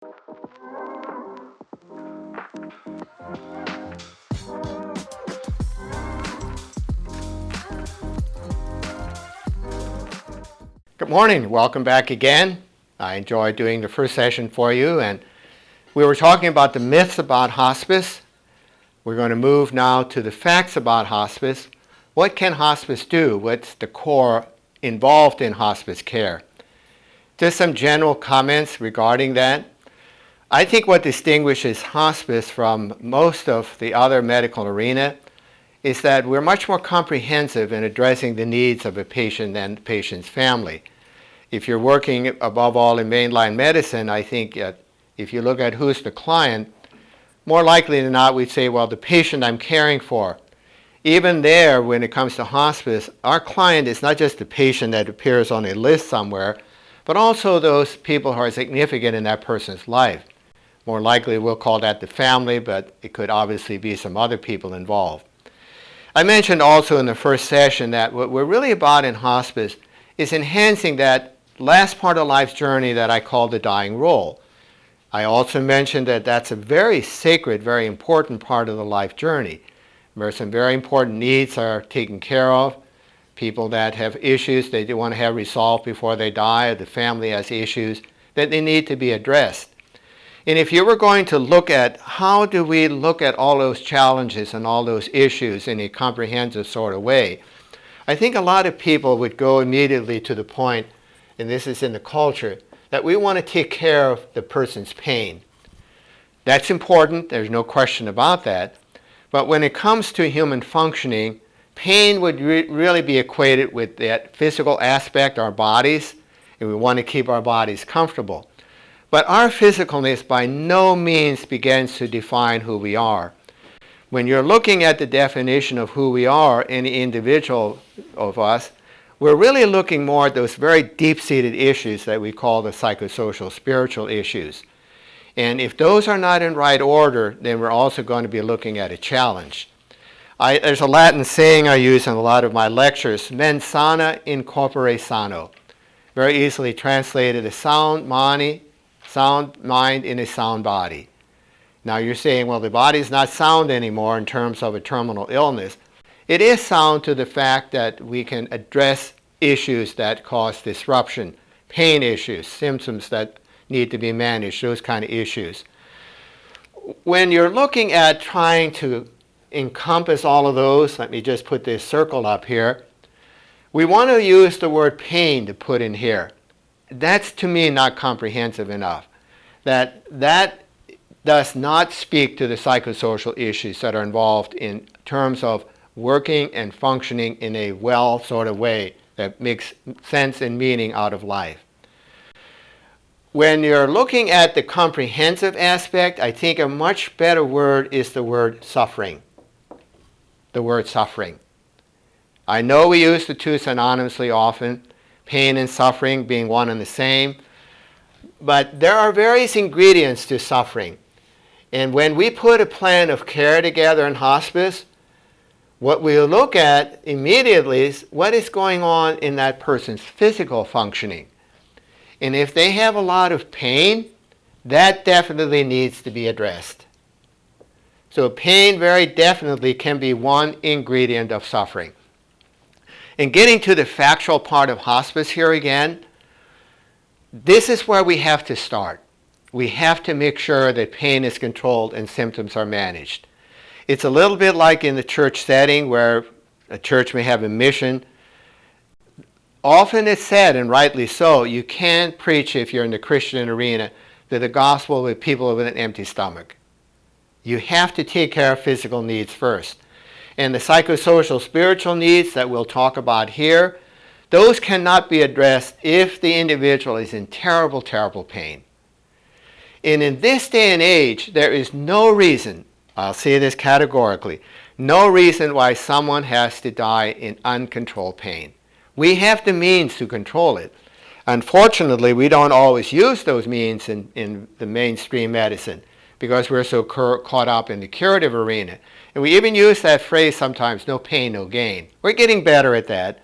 Good morning. Welcome back again. I enjoyed doing the first session for you, and we were talking about the myths about hospice. We're going to move now to the facts about hospice. What can hospice do? What's the core involved in hospice care? Just some general comments regarding that. I think what distinguishes hospice from most of the other medical arena is that we're much more comprehensive in addressing the needs of a patient and the patient's family. If you're working above all in mainline medicine, I think if you look at who's the client, more likely than not we'd say, well, the patient I'm caring for. Even there, when it comes to hospice, our client is not just the patient that appears on a list somewhere, but also those people who are significant in that person's life. More likely we'll call that the family, but it could obviously be some other people involved. I mentioned also in the first session that what we're really about in hospice is enhancing that last part of life's journey that I call the dying role. I also mentioned that that's a very sacred, very important part of the life journey, where some very important needs are taken care of. People that have issues they do want to have resolved before they die, or the family has issues that they need to be addressed. And if you were going to look at how do we look at all those challenges and all those issues in a comprehensive sort of way, I think a lot of people would go immediately to the point, and this is in the culture, that we want to take care of the person's pain. That's important, there's no question about that. But when it comes to human functioning, pain would really be equated with that physical aspect, our bodies, and we want to keep our bodies comfortable. But our physicalness by no means begins to define who we are. When you're looking at the definition of who we are, any individual of us, we're really looking more at those very deep-seated issues that we call the psychosocial spiritual issues. And if those are not in right order, then we're also going to be looking at a challenge. There's a Latin saying I use in a lot of my lectures, mens sana in corpore sano. Very easily translated as sound mind in a sound body. Now you're saying, well, the body's not sound anymore in terms of a terminal illness. It is sound to the fact that we can address issues that cause disruption, pain issues, symptoms that need to be managed, those kind of issues. When you're looking at trying to encompass all of those, let me just put this circle up here, we want to use the word pain to put in here. That's to me not comprehensive enough. That does not speak to the psychosocial issues that are involved in terms of working and functioning in a well sort of way that makes sense and meaning out of life. When you're looking at the comprehensive aspect, I think a much better word is the word suffering. The word suffering. I know we use the two synonymously often, pain and suffering being one and the same, but there are various ingredients to suffering. And when we put a plan of care together in hospice, what we'll look at immediately is what is going on in that person's physical functioning. And if they have a lot of pain, that definitely needs to be addressed. So pain very definitely can be one ingredient of suffering. And getting to the factual part of hospice here again, this is where we have to start. We have to make sure that pain is controlled and symptoms are managed. It's a little bit like in the church setting where a church may have a mission. Often it's said, and rightly so, you can't preach if you're in the Christian arena the gospel with people with an empty stomach. You have to take care of physical needs first. And the psychosocial spiritual needs that we'll talk about here, those cannot be addressed if the individual is in terrible, terrible pain. And in this day and age, there is no reason, I'll say this categorically, no reason why someone has to die in uncontrolled pain. We have the means to control it. Unfortunately, we don't always use those means in the mainstream medicine because we're so caught up in the curative arena. And we even use that phrase sometimes, no pain, no gain. We're getting better at that,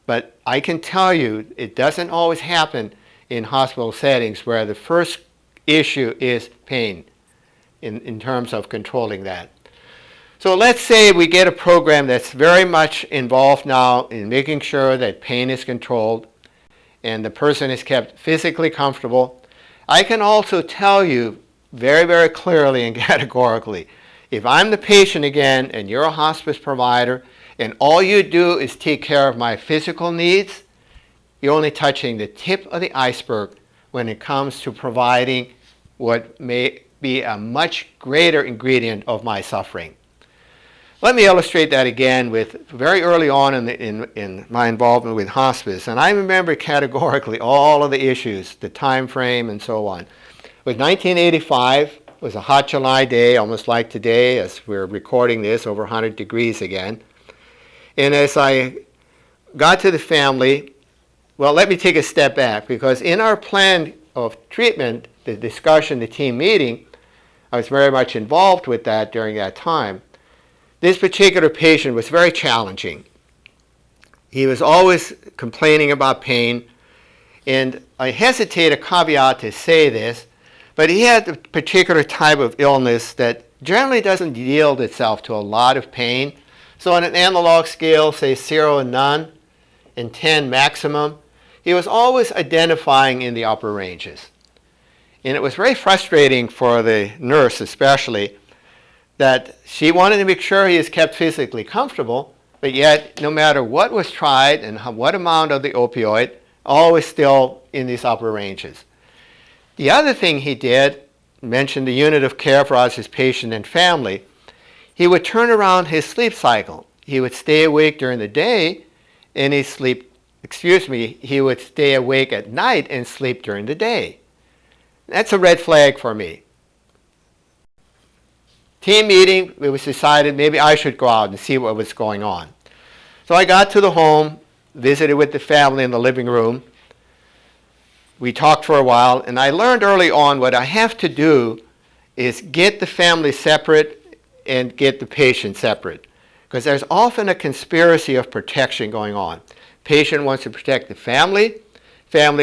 but I can tell you it doesn't always happen in hospital settings where the first issue is pain in terms of controlling that. So let's say we get a program that's very much involved now in making sure that pain is controlled and the person is kept physically comfortable. I can also tell you very, very clearly and categorically, if I'm the patient again and you're a hospice provider and all you do is take care of my physical needs, you're only touching the tip of the iceberg when it comes to providing what may be a much greater ingredient of my suffering. Let me illustrate that again with very early on in my involvement with hospice. And I remember categorically all of the issues, the time frame and so on. With 1985, it was a hot July day, almost like today as we're recording this, over 100 degrees again. And as I got to the family, well, let me take a step back, because in our plan of treatment, the discussion, the team meeting, I was very much involved with that during that time. This particular patient was very challenging. He was always complaining about pain, and I hesitate a caveat to say this, but he had a particular type of illness that generally doesn't yield itself to a lot of pain. So on an analog scale, say 0 and none, and 10 maximum, he was always identifying in the upper ranges. And it was very frustrating for the nurse especially, that she wanted to make sure he is kept physically comfortable, but yet no matter what was tried and what amount of the opioid, always still in these upper ranges. The other thing he did, mentioned the unit of care for us, his patient and family, he would turn around his sleep cycle. He would stay awake during the day and he would stay awake at night and sleep during the day. That's a red flag for me. Team meeting, it was decided maybe I should go out and see what was going on. So I got to the home, visited with the family in the living room. We talked for a while, and I learned early on what I have to do is get the family separate and get the patient separate. Because there's often a conspiracy of protection going on. Patient wants to protect the family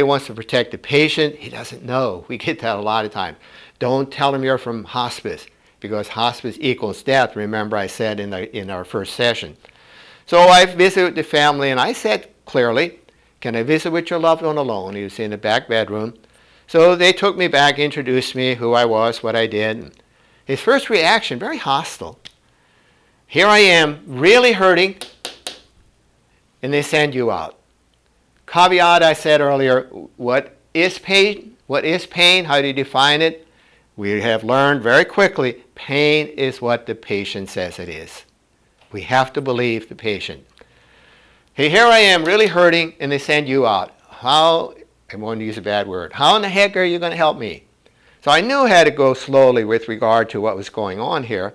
wants to protect the patient. He doesn't know. We get that a lot of times. Don't tell him you're from hospice, because hospice equals death, remember I said in our first session. So I visited the family and I said clearly, can I visit with your loved one alone? He was in the back bedroom. So they took me back, introduced me, who I was, what I did. His first reaction, very hostile. Here I am, really hurting, and they send you out. Caveat I said earlier, what is pain? What is pain? How do you define it? We have learned very quickly, pain is what the patient says it is. We have to believe the patient. Hey, here I am really hurting, and they send you out. How, I'm going to use a bad word, how in the heck are you going to help me? So I knew I had to go slowly with regard to what was going on here.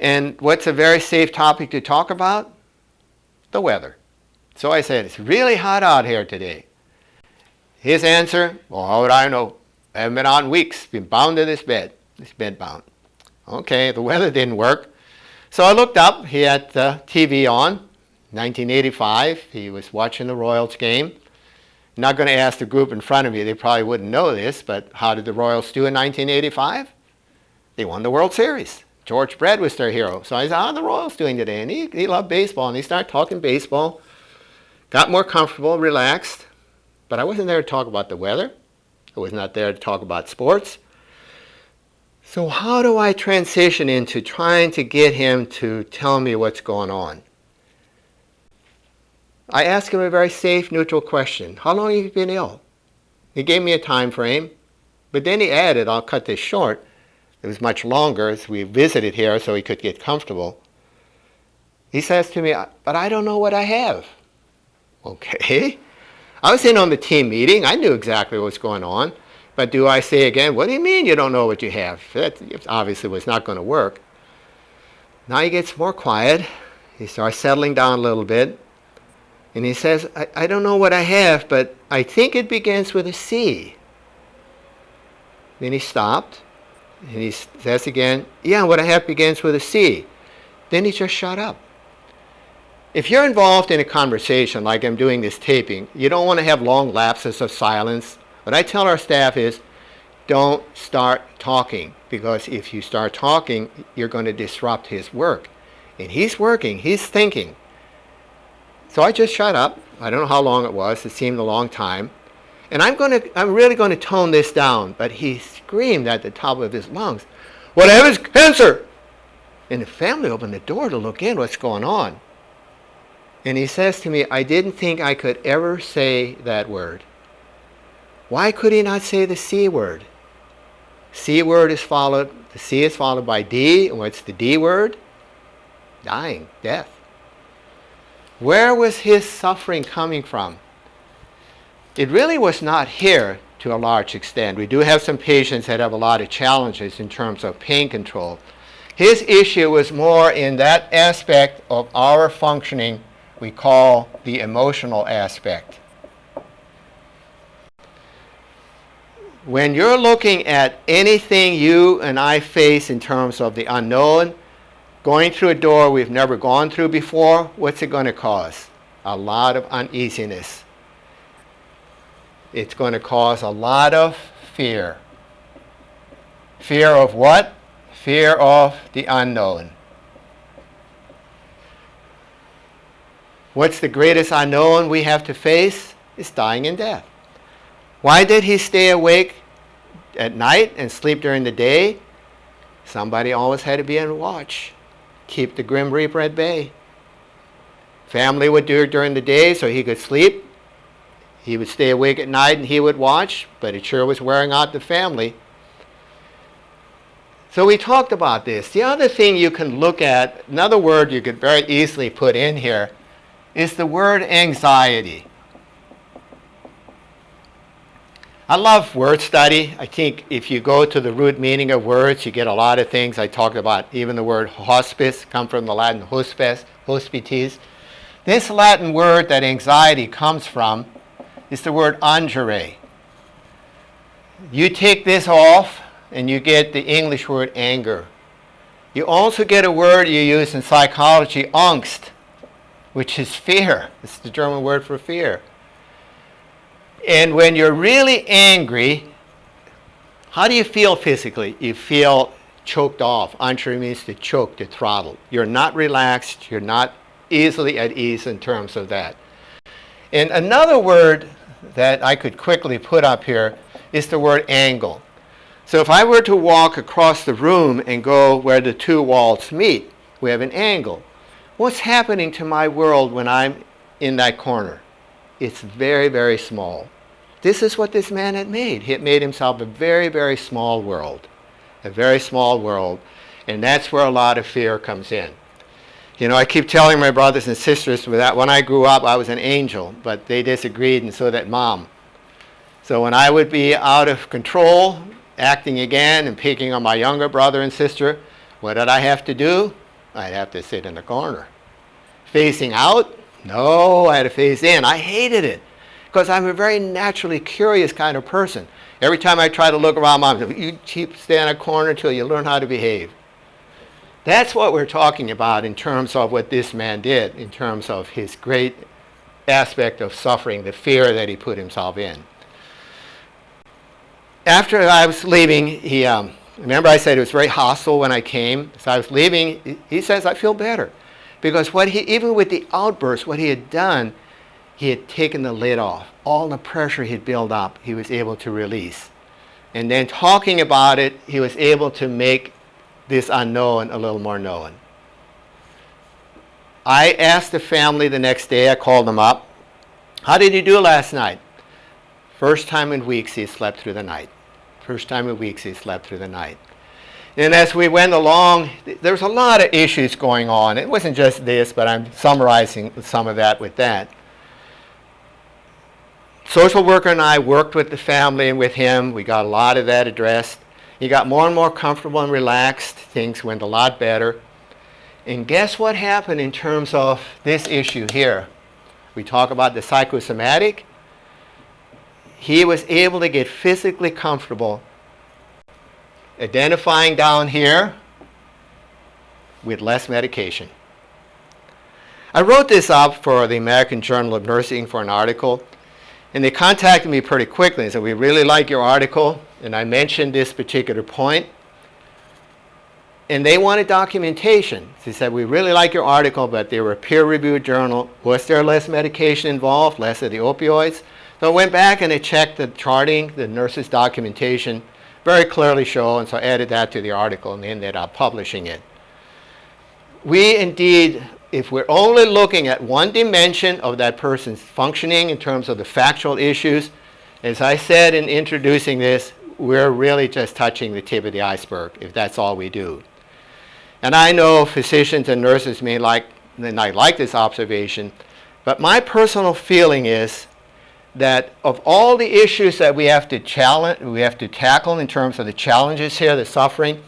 And what's a very safe topic to talk about? The weather. So I said, it's really hot out here today. His answer, well, how would I know? I haven't been out in weeks, been bound to this bed bound. Okay, the weather didn't work. So I looked up, he had the TV on, 1985, he was watching the Royals game. I'm not going to ask the group in front of me, they probably wouldn't know this, but how did the Royals do in 1985? They won the World Series. George Brett was their hero. So I said, how are the Royals doing today? And he loved baseball, and he started talking baseball, got more comfortable, relaxed, but I wasn't there to talk about the weather. I was not there to talk about sports. So how do I transition into trying to get him to tell me what's going on? I asked him a very safe, neutral question. How long have you been ill? He gave me a time frame, but then he added, I'll cut this short, it was much longer as we visited here so he could get comfortable. He says to me, but I don't know what I have. Okay. I was in on the team meeting. I knew exactly what was going on. But do I say again, what do you mean you don't know what you have? That obviously was not going to work. Now he gets more quiet. He starts settling down a little bit. And he says, I don't know what I have, but I think it begins with a C. Then he stopped. And he says again, yeah, what I have begins with a C. Then he just shut up. If you're involved in a conversation like I'm doing this taping, you don't want to have long lapses of silence. What I tell our staff is, don't start talking, because if you start talking, you're going to disrupt his work. And he's working, he's thinking. So I just shut up. I don't know how long it was. It seemed a long time. And I'm really going to tone this down. But he screamed at the top of his lungs, "Whatever is cancer?" And the family opened the door to look in what's going on. And he says to me, "I didn't think I could ever say that word." Why could he not say the C word? C word is followed, the C is followed by D. And what's the D word? Dying, death. Where was his suffering coming from? It really was not here to a large extent. We do have some patients that have a lot of challenges in terms of pain control. His issue was more in that aspect of our functioning we call the emotional aspect. When you're looking at anything you and I face in terms of the unknown, going through a door we've never gone through before, what's it going to cause? A lot of uneasiness. It's going to cause a lot of fear. Fear of what? Fear of the unknown. What's the greatest unknown we have to face? It's dying and death. Why did he stay awake at night and sleep during the day? Somebody always had to be on watch. Keep the Grim Reaper at bay. Family would do it during the day so he could sleep. He would stay awake at night and he would watch, but it sure was wearing out the family. So we talked about this. The other thing you can look at, another word you could very easily put in here, is the word anxiety. I love word study. I think if you go to the root meaning of words, you get a lot of things. I talked about even the word hospice, come from the Latin hospes, hospites. This Latin word that anxiety comes from is the word angere. You take this off and you get the English word anger. You also get a word you use in psychology, angst, which is fear. It's the German word for fear. And when you're really angry, how do you feel physically? You feel choked off. Angere means to choke, to throttle. You're not relaxed. You're not easily at ease in terms of that. And another word that I could quickly put up here is the word angle. So if I were to walk across the room and go where the two walls meet, we have an angle. What's happening to my world when I'm in that corner? It's very, very small. This is what this man had made. He had made himself a very, very small world. A very small world. And that's where a lot of fear comes in. You know, I keep telling my brothers and sisters that when I grew up, I was an angel, but they disagreed, and so did Mom. So when I would be out of control, acting again and picking on my younger brother and sister, what did I have to do? I'd have to sit in the corner. Facing out? No, I had to face in. I hated it because I'm a very naturally curious kind of person. Every time I try to look around, Mom said, "You keep staying in a corner until you learn how to behave." That's what we're talking about in terms of what this man did, in terms of his great aspect of suffering, the fear that he put himself in. After I was leaving, remember I said it was very hostile when I came. So I was leaving, he says, "I feel better." Because even with the outburst, what he had done, he had taken the lid off. All the pressure he'd built up, he was able to release. And then talking about it, he was able to make this unknown a little more known. I asked the family the next day, I called them up, "How did you do last night?" First time in weeks he slept through the night. First time in weeks he slept through the night. And as we went along, there was a lot of issues going on. It wasn't just this, but I'm summarizing some of that with that. Social worker and I worked with the family and with him. We got a lot of that addressed. He got more and more comfortable and relaxed. Things went a lot better. And guess what happened in terms of this issue here? We talk about the psychosomatic. He was able to get physically comfortable, identifying down here with less medication. I wrote this up for the American Journal of Nursing for an article, and they contacted me pretty quickly and said, "We really like your article. And I mentioned this particular point. And they wanted documentation. They said, we really like your article, but they were a peer-reviewed journal. Was there less medication involved, less of the opioids? So I went back and I checked the charting, the nurse's documentation, very clearly show, and so I added that to the article and ended up publishing it. We indeed, if we're only looking at one dimension of that person's functioning in terms of the factual issues, as I said in introducing this, we're really just touching the tip of the iceberg, if that's all we do. And I know physicians and nurses may not like this observation, but my personal feeling is that of all the issues that we have to tackle in terms of the challenges here, the suffering,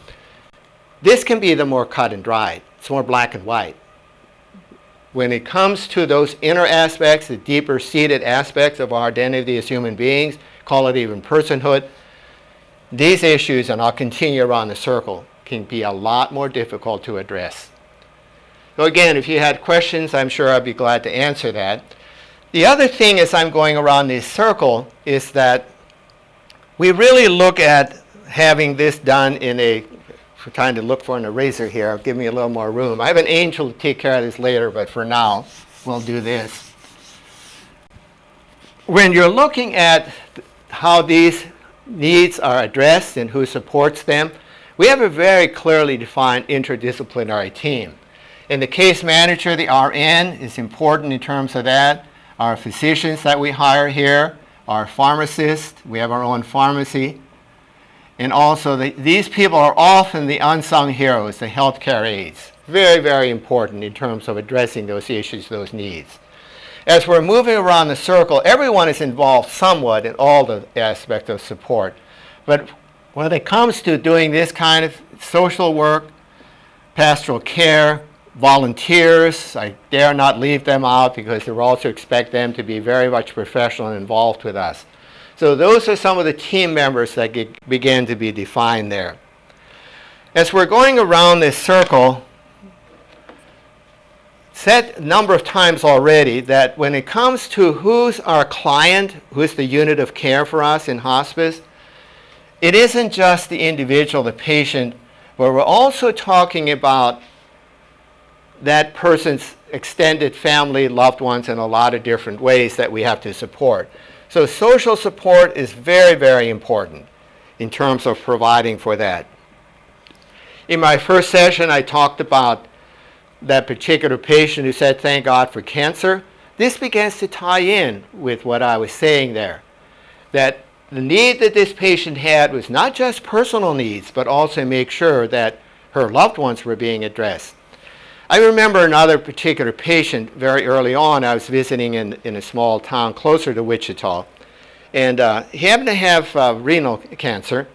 this can be the more cut and dried. It's more black and white. When it comes to those inner aspects, the deeper seated aspects of our identity as human beings, call it even personhood, these issues, and I'll continue around the circle, can be a lot more difficult to address. So again, if you had questions, I'm sure I'd be glad to answer that. The other thing as I'm going around this circle is that we really look at having this done in a, we're trying to look for an eraser here, give me a little more room. I have an angel to take care of this later, but for now, we'll do this. When you're looking at how these needs are addressed and who supports them, we have a very clearly defined interdisciplinary team. And the case manager, the RN, is important in terms of that. Our physicians that we hire here, our pharmacists, we have our own pharmacy. And also, these people are often the unsung heroes, the healthcare aides. Very, very important in terms of addressing those issues, those needs. As we're moving around the circle, everyone is involved somewhat in all the aspects of support. But when it comes to doing this kind of social work, pastoral care, volunteers, I dare not leave them out because we also expect them to be very much professional and involved with us. So those are some of the team members that begin to be defined there. As we're going around this circle, said a number of times already that when it comes to who's our client, who's the unit of care for us in hospice, it isn't just the individual, the patient, but we're also talking about that person's extended family, loved ones in a lot of different ways that we have to support. So social support is very, very important in terms of providing for that. In my first session, I talked about that particular patient who said, thank God for cancer. This begins to tie in with what I was saying there, that the need that this patient had was not just personal needs, but also make sure that her loved ones were being addressed. I remember another particular patient very early on. I was visiting in a small town closer to Wichita, and he happened to have renal cancer.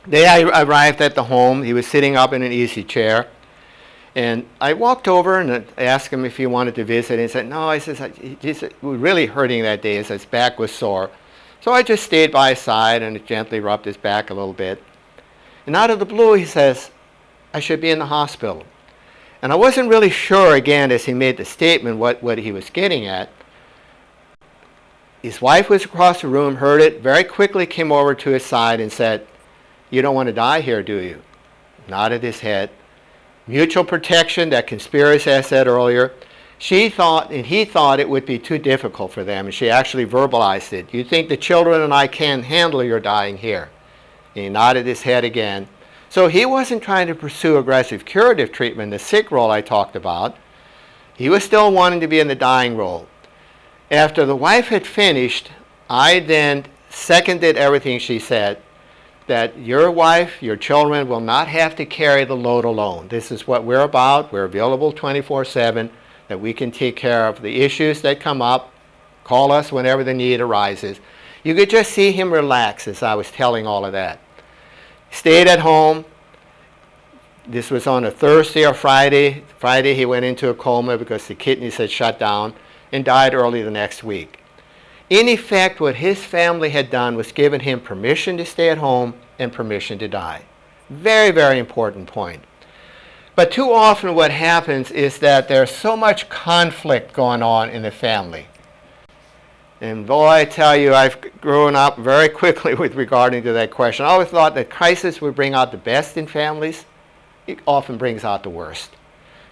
The day I arrived at the home, he was sitting up in an easy chair, and I walked over and asked him if he wanted to visit, and he said, no, he was really hurting that day. His back was sore. So I just stayed by his side and gently rubbed his back a little bit. And out of the blue, he says, I should be in the hospital. And I wasn't really sure, again, as he made the statement, what he was getting at. His wife was across the room, heard it, very quickly came over to his side and said, you don't want to die here, do you? Nodded his head. Mutual protection, that conspiracy I said earlier. She thought, and he thought it would be too difficult for them, and she actually verbalized it. You think the children and I can't handle your dying here? And he nodded his head again. So he wasn't trying to pursue aggressive curative treatment, the sick role I talked about. He was still wanting to be in the dying role. After the wife had finished, I then seconded everything she said, that your wife, your children will not have to carry the load alone. This is what we're about. We're available 24/7, that we can take care of the issues that come up, call us whenever the need arises. You could just see him relax as I was telling all of that. Stayed at home. This was on a Thursday or Friday. Friday he went into a coma because the kidneys had shut down and died early the next week. In effect, what his family had done was given him permission to stay at home and permission to die. Very, very important point. But too often what happens is that there's so much conflict going on in the family. And boy, I tell you, I've grown up very quickly with regarding to that question. I always thought that crisis would bring out the best in families. It often brings out the worst.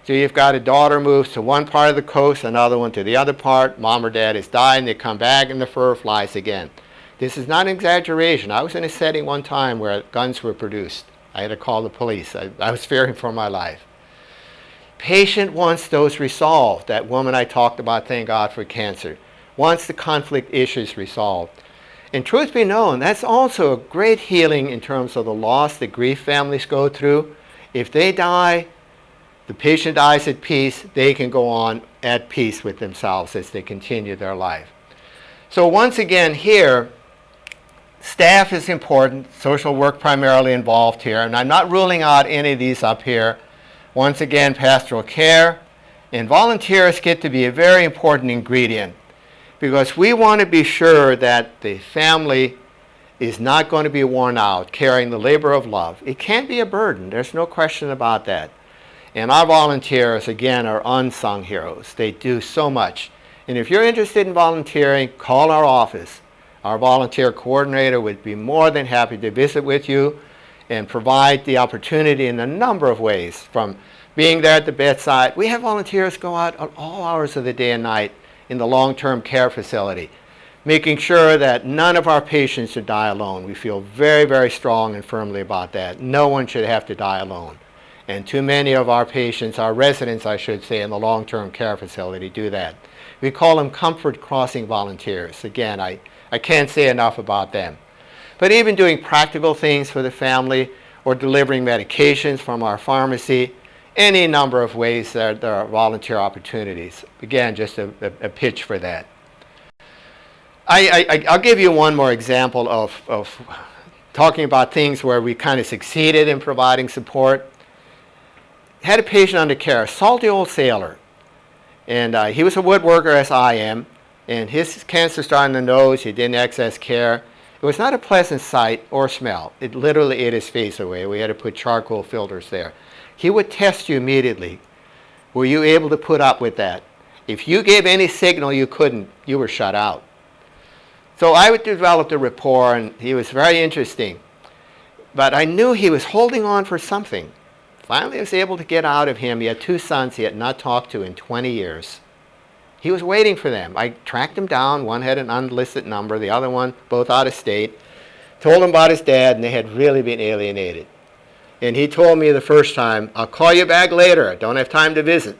So you've got a daughter moves to one part of the coast, another one to the other part. Mom or dad has died, and they come back, and the fur flies again. This is not an exaggeration. I was in a setting one time where guns were produced. I had to call the police. I was fearing for my life. Patient wants those resolved. That woman I talked about, thank God for cancer, wants the conflict issues resolved. And truth be known, that's also a great healing in terms of the loss that grief families go through. If they die, the patient dies at peace, they can go on at peace with themselves as they continue their life. So once again here, staff is important, social work primarily involved here, and I'm not ruling out any of these up here. Once again, pastoral care, and volunteers get to be a very important ingredient because we want to be sure that the family is not going to be worn out carrying the labor of love. It can be a burden, there's no question about that. And our volunteers, again, are unsung heroes. They do so much. And if you're interested in volunteering, call our office. Our volunteer coordinator would be more than happy to visit with you and provide the opportunity in a number of ways, from being there at the bedside. We have volunteers go out at all hours of the day and night in the long-term care facility, making sure that none of our patients should die alone. We feel very, very strong and firmly about that. No one should have to die alone. And too many of our patients, our residents, I should say, in the long-term care facility do that. We call them comfort crossing volunteers. Again, I can't say enough about them. But even doing practical things for the family or delivering medications from our pharmacy, any number of ways there are volunteer opportunities. Again, just a pitch for that. I'll give you one more example of talking about things where we kind of succeeded in providing support. Had a patient under care, a salty old sailor. And he was a woodworker, as I am, and his cancer started in the nose. He didn't access care. It was not a pleasant sight or smell. It literally ate his face away. We had to put charcoal filters there. He would test you immediately. Were you able to put up with that? If you gave any signal you couldn't, you were shut out. So I would develop a rapport, and he was very interesting. But I knew he was holding on for something. Finally, I was able to get out of him. He had 2 sons he had not talked to in 20 years. He was waiting for them. I tracked him down. One had an unlisted number, the other one both out of state. Told him about his dad, and they had really been alienated. And he told me the first time, "I'll call you back later. I don't have time to visit."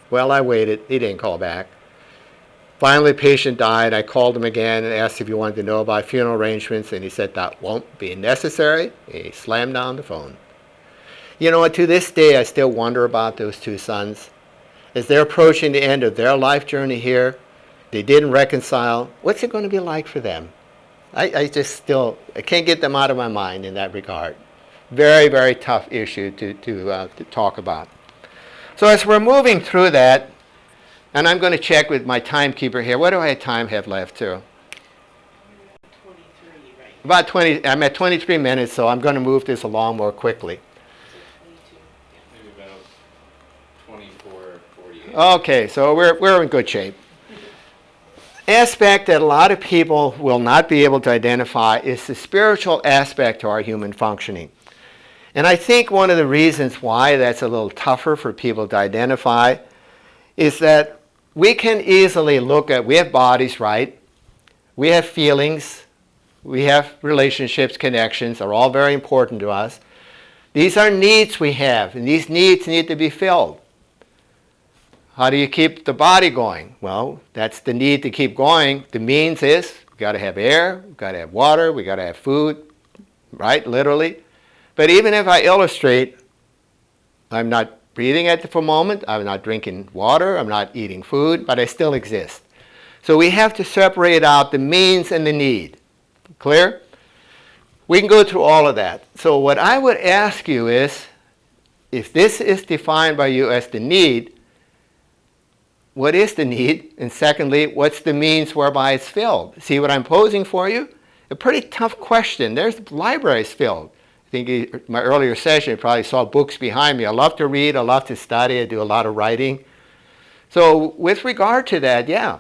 Well, I waited. He didn't call back. Finally, the patient died. I called him again and asked if he wanted to know about funeral arrangements, and he said that won't be necessary. He slammed down the phone. You know what, to this day, I still wonder about those 2 sons. As they're approaching the end of their life journey here, they didn't reconcile. What's it going to be like for them? I can't get them out of my mind in that regard. Very, very tough issue to talk about. So as we're moving through that, and I'm going to check with my timekeeper here. What do I have left too? 23, right? About 20. I'm at 23 minutes, so I'm going to move this along more quickly. So 22, yeah. Maybe about 24, 48. Okay, so we're in good shape. Aspect that a lot of people will not be able to identify is the spiritual aspect to our human functioning. And I think one of the reasons why that's a little tougher for people to identify is that we can easily look at, we have bodies, right? We have feelings, we have relationships, connections, are all very important to us. These are needs we have, and these needs need to be filled. How do you keep the body going? Well, that's the need to keep going. The means is we've got to have air, we've got to have water, we've got to have food, right, literally. But even if I illustrate, I'm not breathing at the moment, I'm not drinking water, I'm not eating food, but I still exist. So we have to separate out the means and the need. Clear? We can go through all of that. So what I would ask you is, if this is defined by you as the need, what is the need? And secondly, what's the means whereby it's filled? See what I'm posing for you? A pretty tough question. There's libraries filled. I think my earlier session, you probably saw books behind me. I love to read, I love to study, I do a lot of writing. So with regard to that, yeah,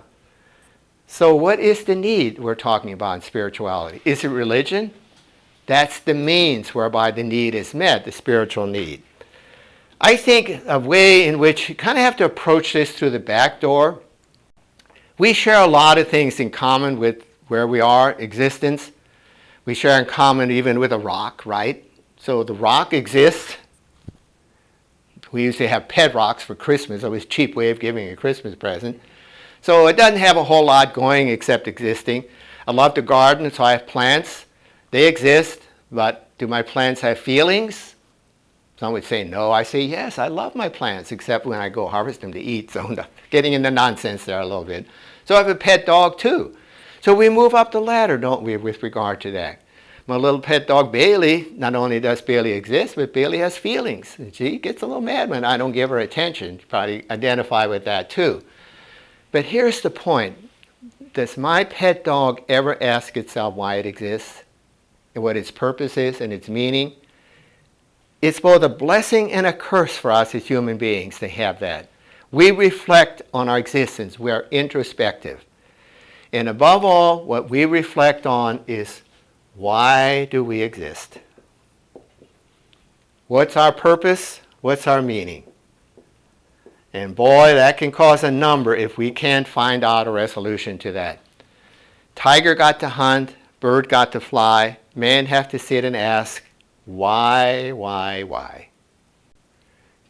So what is the need we're talking about in spirituality? Is it religion? That's the means whereby the need is met, the spiritual need. I think a way in which you kind of have to approach this through the back door. We share a lot of things in common with where we are, existence. We share in common even with a rock, right? So the rock exists. We usually have pet rocks for Christmas. It was a cheap way of giving a Christmas present. So it doesn't have a whole lot going except existing. I love to garden, so I have plants. They exist, but do my plants have feelings? Some would say no. I say yes, I love my plants, except when I go harvest them to eat. So I'm getting into nonsense there a little bit. So I have a pet dog too. So we move up the ladder, don't we, with regard to that. My little pet dog Bailey, not only does Bailey exist, but Bailey has feelings. She gets a little mad when I don't give her attention. You probably identify with that too. But here's the point. Does my pet dog ever ask itself why it exists and what its purpose is and its meaning? It's both a blessing and a curse for us as human beings to have that. We reflect on our existence. We are introspective. And above all, what we reflect on is, why do we exist? What's our purpose? What's our meaning? And boy, that can cause a number if we can't find out a resolution to that. Tiger got to hunt, bird got to fly, man have to sit and ask, why?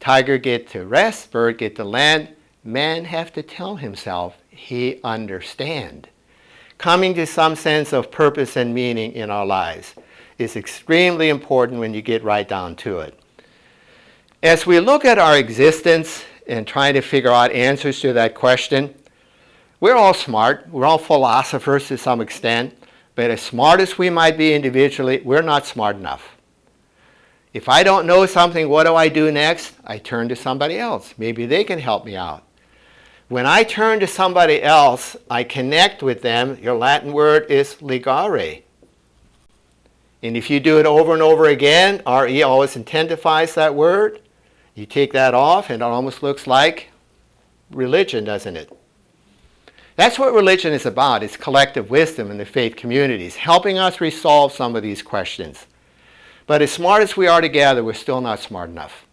Tiger get to rest, bird get to land, man have to tell himself he understand. Coming to some sense of purpose and meaning in our lives is extremely important when you get right down to it. As we look at our existence and trying to figure out answers to that question, we're all smart. We're all philosophers to some extent. But as smart as we might be individually, we're not smart enough. If I don't know something, what do I do next? I turn to somebody else. Maybe they can help me out. When I turn to somebody else, I connect with them. Your Latin word is ligare. And if you do it over and over again, RE always intensifies that word. You take that off and it almost looks like religion, doesn't it? That's what religion is about. It's collective wisdom in the faith communities, helping us resolve some of these questions. But as smart as we are together, we're still not smart enough.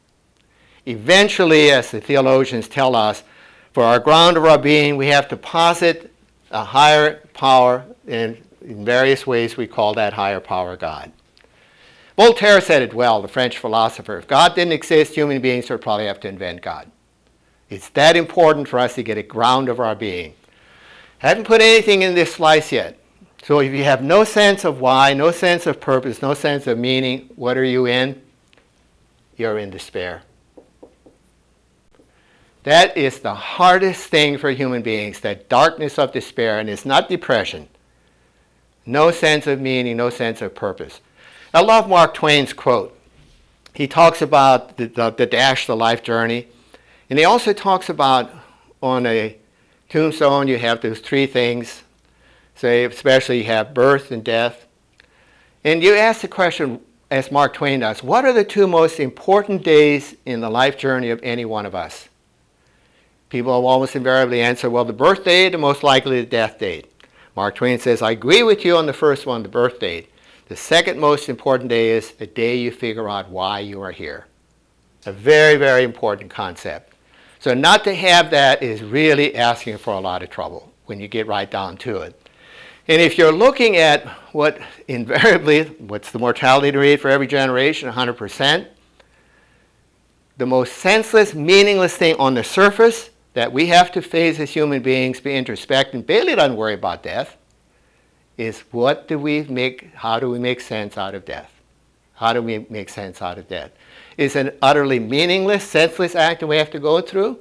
Eventually, as the theologians tell us, for our ground of our being, we have to posit a higher power, and in various ways we call that higher power God. Voltaire said it well, the French philosopher. If God didn't exist, human beings would probably have to invent God. It's that important for us to get a ground of our being. I haven't put anything in this slice yet. So if you have no sense of why, no sense of purpose, no sense of meaning, what are you in? You're in despair. That is the hardest thing for human beings, that darkness of despair, and it's not depression. No sense of meaning, no sense of purpose. I love Mark Twain's quote. He talks about the dash, the life journey, and he also talks about on a tombstone you have those three things. Say, especially you have birth and death. And you ask the question, as Mark Twain does, what are the two most important days in the life journey of any one of us? People will almost invariably answer, well, the birth date and most likely the death date. Mark Twain says, I agree with you on the first one, the birth date. The second most important day is the day you figure out why you are here. A very, very important concept. So not to have that is really asking for a lot of trouble when you get right down to it. And if you're looking at what invariably, what's the mortality rate for every generation, 100%, the most senseless, meaningless thing on the surface that we have to face as human beings, be introspective, Bailey doesn't worry about death, is how do we make sense out of death? How do we make sense out of death? It's an utterly meaningless, senseless act that we have to go through.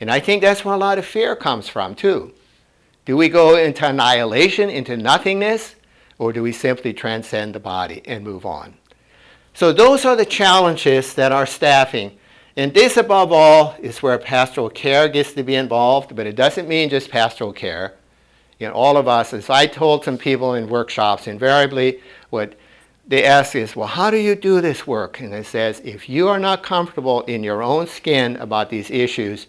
And I think that's where a lot of fear comes from, too. Do we go into annihilation, into nothingness, or do we simply transcend the body and move on? So those are the challenges that are staffing. And this, above all, is where pastoral care gets to be involved, but it doesn't mean just pastoral care. You know, all of us, as I told some people in workshops, invariably what they ask is, well, how do you do this work? And it says, if you are not comfortable in your own skin about these issues,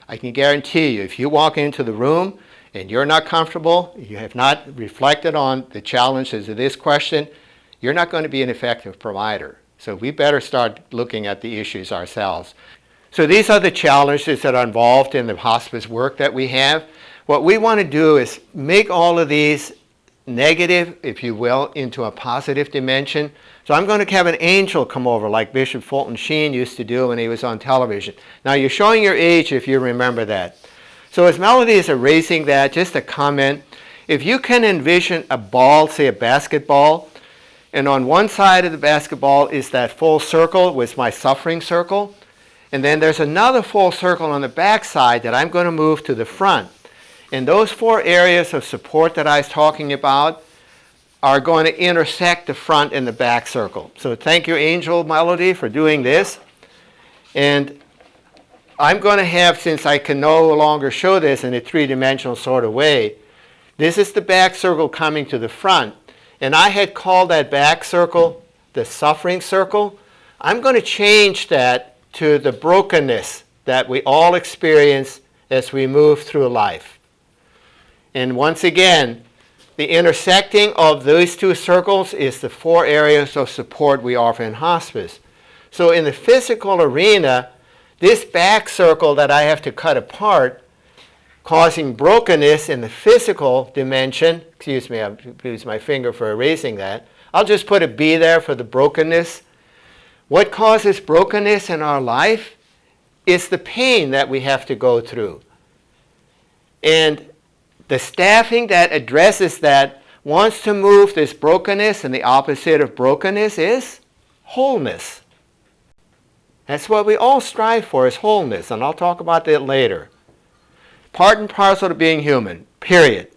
I can guarantee you, if you walk into the room and you're not comfortable, you have not reflected on the challenges of this question, you're not going to be an effective provider. So we better start looking at the issues ourselves. So these are the challenges that are involved in the hospice work that we have. What we want to do is make all of these negative, if you will, into a positive dimension. So I'm going to have an angel come over like Bishop Fulton Sheen used to do when he was on television. Now you're showing your age if you remember that. So as Melody is erasing that, just a comment, if you can envision a ball, say a basketball, and on one side of the basketball is that full circle with my suffering circle, and then there's another full circle on the back side that I'm going to move to the front. And those 4 areas of support that I was talking about are going to intersect the front and the back circle. So thank you, Angel Melody, for doing this. And I'm going to have, since I can no longer show this in a 3-dimensional sort of way, this is the back circle coming to the front. And I had called that back circle the suffering circle. I'm going to change that to the brokenness that we all experience as we move through life. And once again, the intersecting of those 2 circles is the 4 areas of support we offer in hospice. So in the physical arena, this back circle that I have to cut apart, causing brokenness in the physical dimension, excuse me, I've used my finger for erasing that. I'll just put a B there for the brokenness. What causes brokenness in our life is the pain that we have to go through. And the staffing that addresses that wants to move this brokenness, and the opposite of brokenness is wholeness. That's what we all strive for, is wholeness, and I'll talk about that later. Part and parcel to being human, period.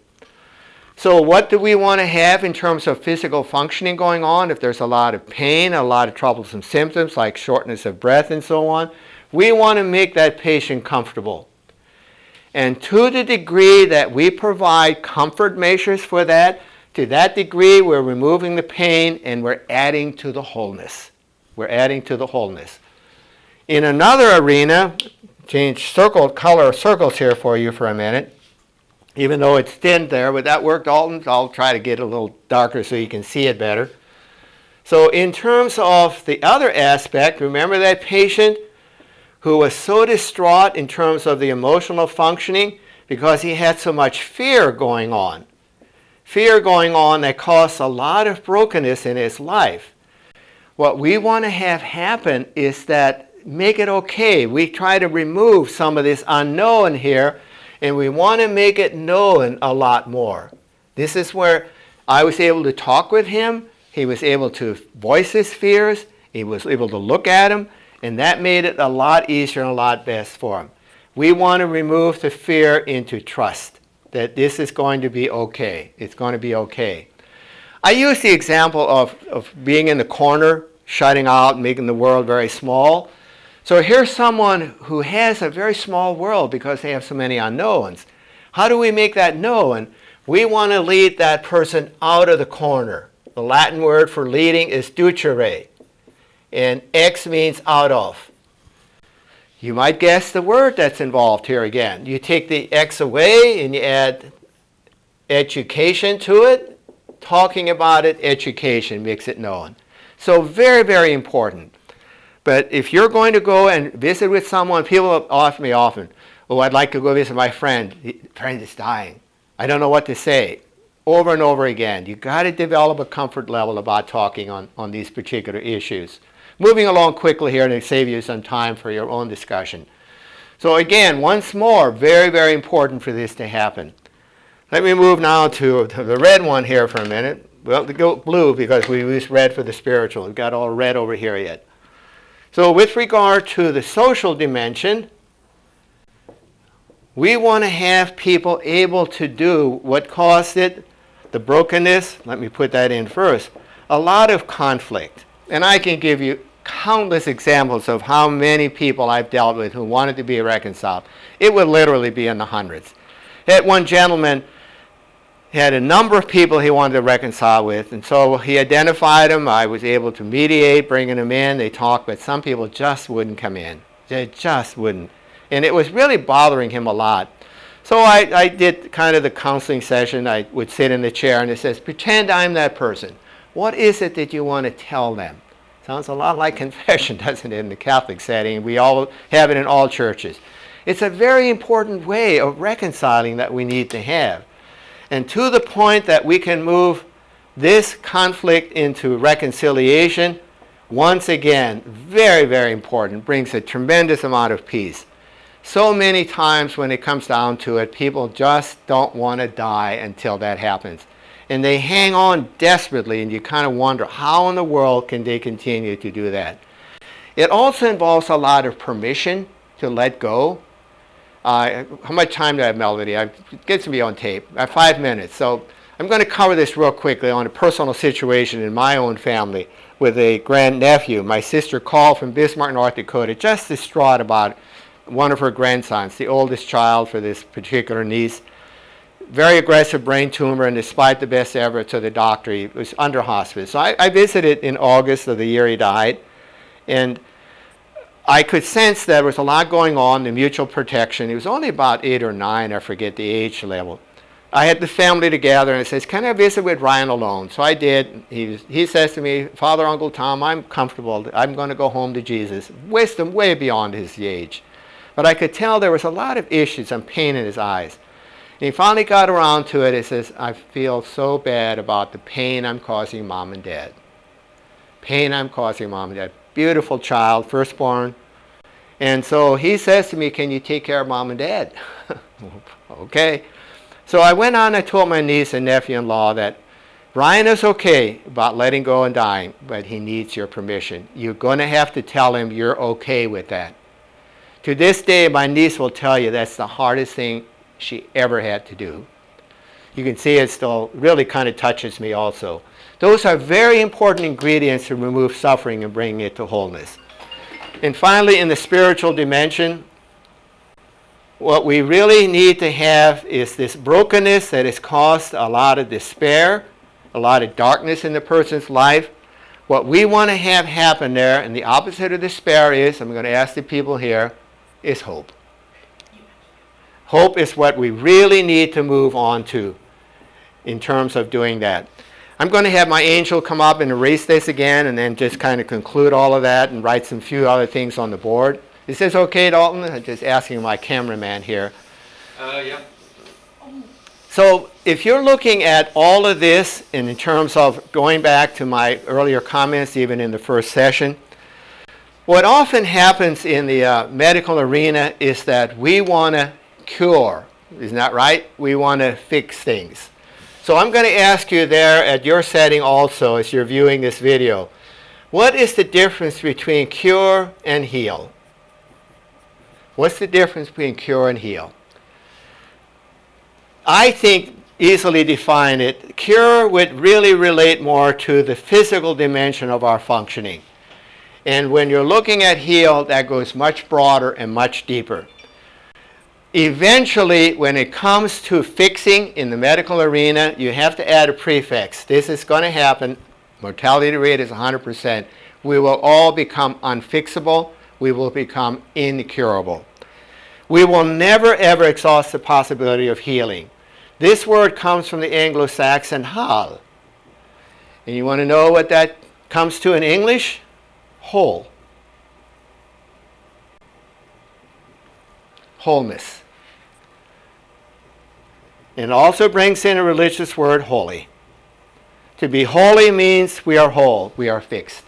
So what do we want to have in terms of physical functioning going on? If there's a lot of pain, a lot of troublesome symptoms like shortness of breath and so on, we want to make that patient comfortable. And to the degree that we provide comfort measures for that, to that degree we're removing the pain and we're adding to the wholeness. We're adding to the wholeness. In another arena, change color circles here for you for a minute, even though it's thin there. Would that work, Dalton? I'll try to get it a little darker so you can see it better. So in terms of the other aspect, remember that patient who was so distraught in terms of the emotional functioning because he had so much fear going on. Fear going on that caused a lot of brokenness in his life. What we want to have happen is that make it okay. We try to remove some of this unknown here, and we want to make it known a lot more. This is where I was able to talk with him. He was able to voice his fears. He was able to look at them. And that made it a lot easier and a lot best for him. We want to remove the fear into trust, that this is going to be okay. It's going to be okay. I use the example of being in the corner, shutting out, making the world very small. So here's someone who has a very small world because they have so many unknowns. How do we make that known? We want to lead that person out of the corner. The Latin word for leading is ducere. And X means out of. You might guess the word that's involved here again. You take the X away and you add education to it. Talking about it, education makes it known. So very, very important. But if you're going to go and visit with someone, people ask me often, oh, I'd like to go visit my friend. The friend is dying. I don't know what to say. Over and over again. You've got to develop a comfort level about talking on these particular issues. Moving along quickly here to save you some time for your own discussion. So again, once more, very, very important for this to happen. Let me move now to the red one here for a minute. Well, to go blue because we use red for the spiritual. We've got all red over here yet. So with regard to the social dimension, we want to have people able to do what caused it, the brokenness. Let me put that in first. A lot of conflict. And I can give you countless examples of how many people I've dealt with who wanted to be reconciled. It would literally be in the hundreds. That one gentleman had a number of people he wanted to reconcile with, and so he identified them. I was able to mediate, bringing them in. They talked, but some people just wouldn't come in. They just wouldn't. And it was really bothering him a lot. So I did kind of the counseling session. I would sit in the chair and it says, pretend I'm that person. What is it that you want to tell them? Sounds a lot like confession, doesn't it, in the Catholic setting? We all have it in all churches. It's a very important way of reconciling that we need to have. And to the point that we can move this conflict into reconciliation, once again, very, very important, brings a tremendous amount of peace. So many times when it comes down to it, people just don't want to die until that happens. And they hang on desperately, and you kind of wonder, how in the world can they continue to do that? It also involves a lot of permission to let go. How much time do I have, Melody? It gets me on tape. I have 5 minutes. So I'm going to cover this real quickly on a personal situation in my own family with a grandnephew. My sister called from Bismarck, North Dakota, just distraught about one of her grandsons, the oldest child for this particular niece. Very aggressive brain tumor, and despite the best efforts of the doctor, he was under hospice. So I visited in August of the year he died, and I could sense there was a lot going on, the mutual protection. He was only about 8 or 9, I forget the age level. I had the family together, and I says, can I visit with Ryan alone? So I did. He says to me, Father, Uncle Tom, I'm comfortable. I'm going to go home to Jesus. Wisdom way beyond his age. But I could tell there was a lot of issues and pain in his eyes. And he finally got around to it. He says, I feel so bad about the pain I'm causing Mom and Dad. Pain I'm causing Mom and Dad. Beautiful child, firstborn. And so he says to me, can you take care of Mom and Dad? Okay. So I went on, I told my niece and nephew-in-law that Ryan is okay about letting go and dying, but he needs your permission. You're going to have to tell him you're okay with that. To this day, my niece will tell you that's the hardest thing she ever had to do. You can see it still really kind of touches me also. Those are very important ingredients to remove suffering and bring it to wholeness. And finally, in the spiritual dimension, what we really need to have is this brokenness that has caused a lot of despair, a lot of darkness in the person's life. What we want to have happen there, and the opposite of despair is, I'm going to ask the people here, is hope. Hope is what we really need to move on to in terms of doing that. I'm going to have my angel come up and erase this again and then just kind of conclude all of that and write some few other things on the board. Is this okay, Dalton? I'm just asking my cameraman here. Yeah. So if you're looking at all of this and in terms of going back to my earlier comments, even in the first session, what often happens in the medical arena is that we want to cure. Isn't that right? We want to fix things. So I'm going to ask you there at your setting also as you're viewing this video, what is the difference between cure and heal? What's the difference between cure and heal? I think, easily define it, cure would really relate more to the physical dimension of our functioning. And when you're looking at heal, that goes much broader and much deeper. Eventually, when it comes to fixing in the medical arena, you have to add a prefix. This is going to happen. Mortality rate is 100%. We will all become unfixable. We will become incurable. We will never, ever exhaust the possibility of healing. This word comes from the Anglo-Saxon hal. And you want to know what that comes to in English? Whole. Wholeness. And also brings in a religious word, holy. To be holy means we are whole, we are fixed.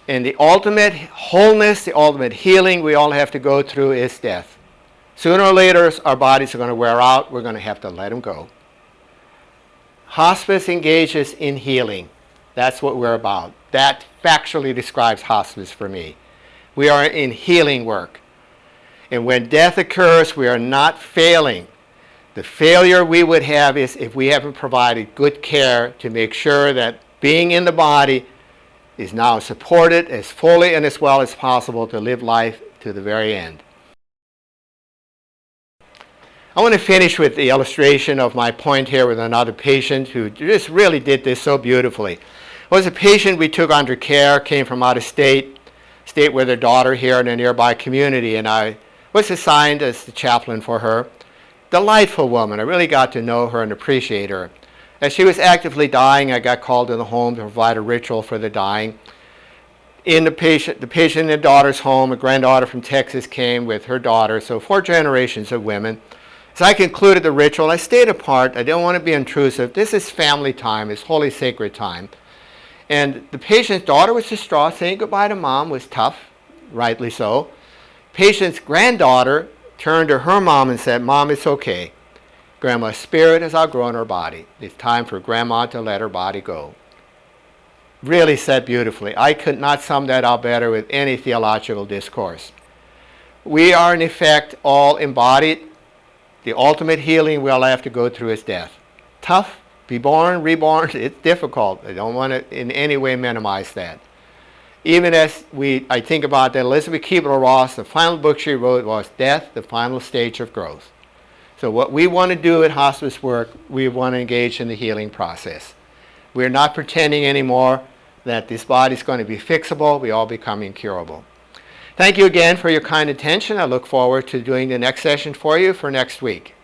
And the ultimate wholeness, the ultimate healing we all have to go through is death. Sooner or later, our bodies are going to wear out. We're going to have to let them go. Hospice engages in healing. That's what we're about. That factually describes hospice for me. We are in healing work. And when death occurs, we are not failing. The failure we would have is if we haven't provided good care to make sure that being in the body is now supported as fully and as well as possible to live life to the very end. I want to finish with the illustration of my point here with another patient who just really did this so beautifully. It was a patient we took under care, came from out of state, stayed with her daughter here in a nearby community, and I was assigned as the chaplain for her. delightful woman. I really got to know her and appreciate her. As she was actively dying, I got called to the home to provide a ritual for the dying. In the patient in the daughter's home, a granddaughter from Texas came with her daughter, so 4 generations of women. As I concluded the ritual, I stayed apart. I didn't want to be intrusive. This is family time. It's holy, sacred time. And the patient's daughter was distraught. Saying goodbye to mom was tough, rightly so. Patient's granddaughter turned to her mom and said, "Mom, it's okay. Grandma's spirit has outgrown her body. It's time for Grandma to let her body go." Really said beautifully. I could not sum that up better with any theological discourse. We are, in effect, all embodied. The ultimate healing we'll have to go through is death. Tough, be born, reborn, it's difficult. I don't want to in any way minimize that. Even as I think about that, Elizabeth Kubler-Ross, the final book she wrote was Death, the Final Stage of Growth. So what we want to do at hospice work, we want to engage in the healing process. We're not pretending anymore that this body is going to be fixable. We all become incurable. Thank you again for your kind attention. I look forward to doing the next session for you for next week.